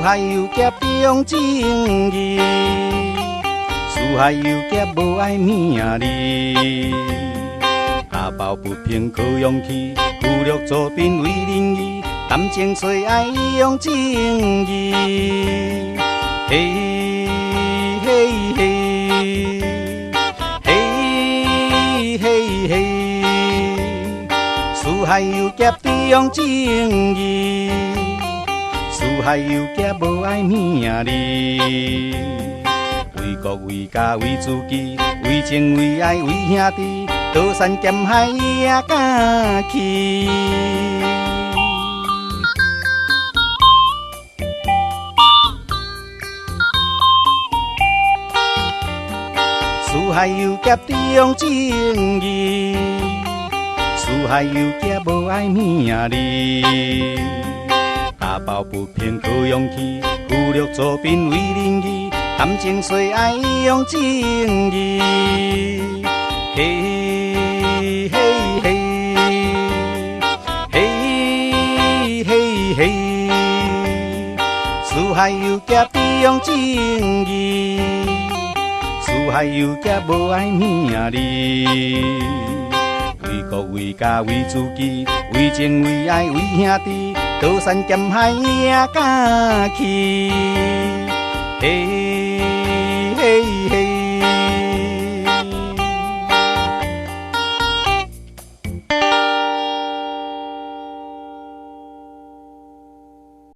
海游侠重正义，四海游侠不爱名利，打抱不平靠勇气，扶弱助贫为仁义，谈情说爱用情义。嘿嘿嘿，嘿嘿嘿，四海游侠重正义，四海游侠无爱名利，为国为家为自己，为情为爱为兄弟，刀山剑海也敢去。四海游侠重正义，四海游侠无爱名利，打抱不平靠勇气，扶弱助贫为仁义，谈情说爱用情义。嘿嘿嘿，嘿嘿嘿，四海游侠重正义，四海游侠无爱名利，为国为家为自己，为情为爱为兄弟，刀山剑海也敢去。嘿嘿嘿。